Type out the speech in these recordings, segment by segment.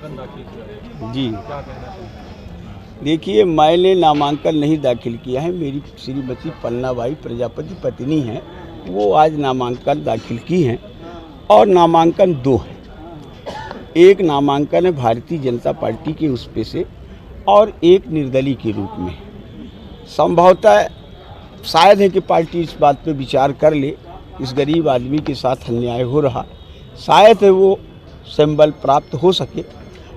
नामांकन दाखिल किया जी, क्या कहना चाहिए? देखिए मैंने नामांकन नहीं दाखिल किया है। मेरी श्रीमती पन्नाबाई प्रजापति पत्नी हैं, वो आज नामांकन दाखिल की हैं और नामांकन 2 हैं। एक नामांकन है भारतीय जनता पार्टी के उस पे से और एक निर्दलीय के रूप में। संभवतः शायद है कि पार्टी इस बात पे विचार कर ले, इस गरीब आदमी के साथ अन्याय हो रहा, शायद है वो सिंबल प्राप्त हो सके,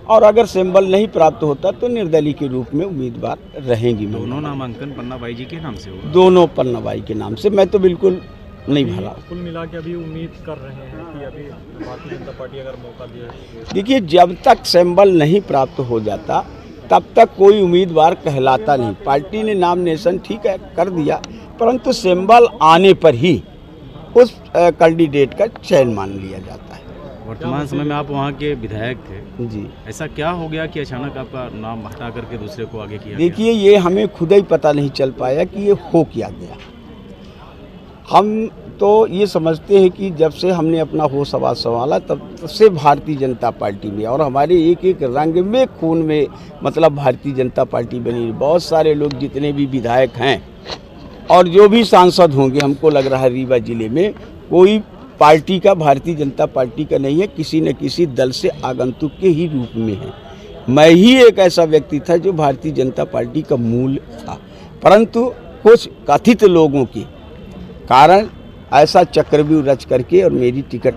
और अगर सिंबल नहीं प्राप्त होता तो निर्दलीय के रूप में उम्मीदवार रहेंगी। दोनों नामांकन पन्नाबाई जी के नाम से होगा? दोनों पन्नाबाई के नाम से। मैं तो बिल्कुल नहीं भरा। कुल मिला के अभी उम्मीद कर रहे हैं कि अभी भारतीय जनता पार्टी अगर मौका दिया है। देखिए, जब तक सिंबल नहीं प्राप्त हो जाता तब तक कोई उम्मीदवार कहलाता नहीं। पार्टी ने नॉमिनेशन ठीक है कर दिया, परंतु सिंबल आने पर ही उस कैंडिडेट का चयन मान लिया जाता है। वर्तमान समय में आप वहाँ के विधायक थे जी, ऐसा क्या हो गया कि अचानक आपका नाम हटा करके दूसरे को आगे किया देखिए ये हमें खुद ही पता नहीं चल पाया कि ये हो क्या गया। हम तो ये समझते हैं कि जब से हमने अपना होश आवाज़ संभाला तब से भारतीय जनता पार्टी में और हमारे एक एक रंग में खून में मतलब भारतीय जनता पार्टी बनी। बहुत सारे लोग जितने भी विधायक हैं और जो भी सांसद होंगे, हमको लग रहा है रीवा जिले में कोई पार्टी का भारतीय जनता पार्टी का नहीं है, किसी न किसी दल से आगंतुक के ही रूप में है। मैं ही एक ऐसा व्यक्ति था जो भारतीय जनता पार्टी का मूल था, परंतु कुछ कथित लोगों के कारण ऐसा चक्रव्यूह रच करके और मेरी टिकट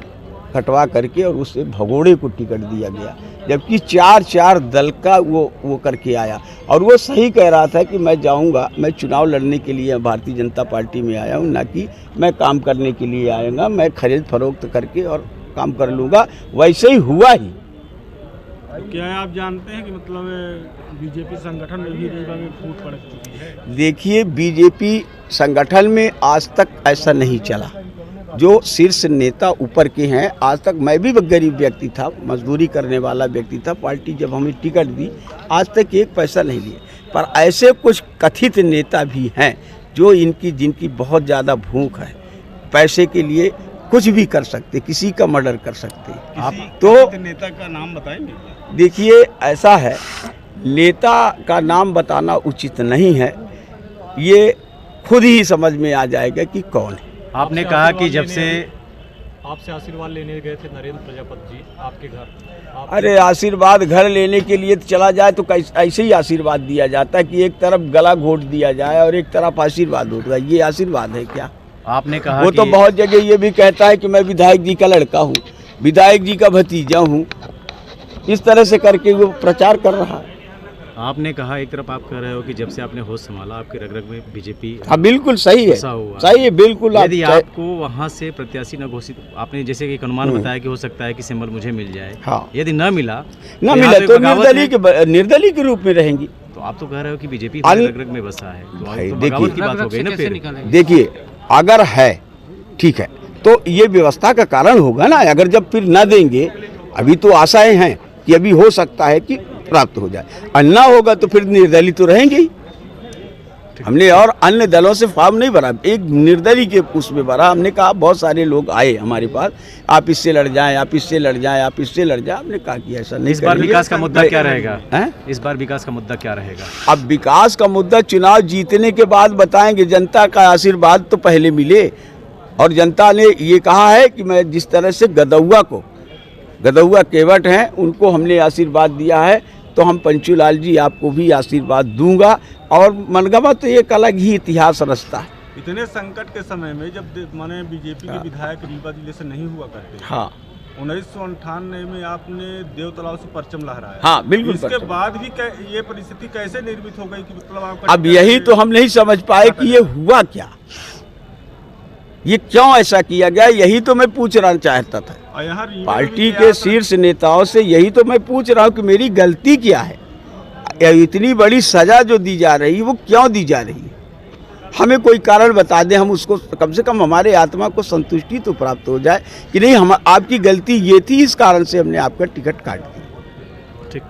कटवा करके और उससे भगोड़े को टिकट दिया गया, जबकि 4 दल का वो करके आया। और वो सही कह रहा था कि मैं जाऊंगा, मैं चुनाव लड़ने के लिए भारतीय जनता पार्टी में आया हूं, ना कि मैं काम करने के लिए आऊँगा, मैं खरीद फरोख्त करके और काम कर लूँगा। वैसे ही हुआ ही। तो क्या आप जानते हैं कि मतलब बीजेपी संगठन में भी रीवा में फूट पड़ चुकी है? देखिए, बीजेपी संगठन में आज तक ऐसा नहीं चला। जो शीर्ष नेता ऊपर के हैं, आज तक मैं भी गरीब व्यक्ति था, मजदूरी करने वाला व्यक्ति था। पार्टी जब हमें टिकट दी आज तक एक पैसा नहीं लिए, पर ऐसे कुछ कथित नेता भी हैं जो जिनकी बहुत ज़्यादा भूख है, पैसे के लिए कुछ भी कर सकते, किसी का मर्डर कर सकते। आप तो नेता का नाम बताएंगे? देखिए, ऐसा है, नेता का नाम बताना उचित नहीं है, ये खुद ही समझ में आ जाएगा कि कौन है। आपने कहा कि जब से आपसे आशीर्वाद लेने गए थे नरेंद्र प्रजापति जी आपके घर, अरे आशीर्वाद घर लेने के लिए चला जाए तो ऐसे ही आशीर्वाद दिया जाता है कि एक तरफ गला घोट दिया जाए और एक तरफ आशीर्वाद हो जाए। ये आशीर्वाद है क्या? आपने कहा वो कि तो बहुत जगह ये भी कहता है कि मैं विधायक जी का लड़का हूँ, विधायक जी का भतीजा हूँ, इस तरह से करके वो प्रचार कर रहा है। आपने कहा एक तरफ आप कह रहे हो कि जब से आपने होश संभाला आपके रग रग में बीजेपी हाँ बिल्कुल सही है, बसा हुआ। सही है, बिल्कुल। यदि आपको वहाँ से प्रत्याशी न घोषित, आपने जैसे कि एक अनुमान बताया कि हो सकता है कि सिंबल मुझे मिल जाए, हाँ, यदि न मिला न मिला तो निर्दलीय के रूप में रहेंगी। तो आप तो कह रहे हो कि बीजेपी अन- रग रग में बसा है, तो भाई, तो बगावत की बात हो गई ना फिर। देखिए, अगर है ठीक है तो ये व्यवस्था का कारण होगा ना। अगर जब फिर न देंगे, अभी तो आशाएं हैं कि अभी हो सकता है कि प्राप्त हो जाए, और ना होगा तो फिर निर्दलीय तो रहेंगे ही। हमने और अन्य दलों से फॉर्म नहीं भरा, एक निर्दलीय के उसमें भरा। हमने कहा, बहुत सारे लोग आए हमारे पास, आप इससे लड़ जाएं, आप इससे लड़ जाएं, आप इससे लड़ जाएं। हमने कहा कि ऐसा नहीं। इस बार विकास का मुद्दा क्या रहेगा? इस बार विकास का मुद्दा क्या रहेगा? अब विकास का मुद्दा चुनाव जीतने के बाद बताएंगे। जनता का आशीर्वाद तो पहले मिले, और जनता ने ये कहा है कि मैं जिस तरह से गदौआ केवट हैं उनको हमने आशीर्वाद दिया है, तो हम पंचूलाल जी आपको भी आशीर्वाद दूंगा। और मनगवा तो एक अलग ही इतिहास रचता है। इतने संकट के समय में जब माने बीजेपी के विधायक रीवा जिले से नहीं हुआ करते, हाँ, 1998 में आपने देव तालाब से परचम लहराया। हाँ बिल्कुल। इसके बाद भी ये परिस्थिति कैसे निर्मित हो गई कि मतलब आपका अब यही तो हम नहीं समझ पाए कि ये हुआ क्या, ये क्यों ऐसा किया गया, यही तो मैं पूछना चाहता था। यहाँ पार्टी के शीर्ष नेताओं से यही तो मैं पूछ रहा हूँ कि मेरी गलती क्या है, इतनी बड़ी सजा जो दी जा रही है वो क्यों दी जा रही है। हमें कोई कारण बता दें, हम उसको कम से कम हमारे आत्मा को संतुष्टि तो प्राप्त हो जाए कि नहीं, हम आपकी गलती ये थी, इस कारण से हमने आपका टिकट काट दिया।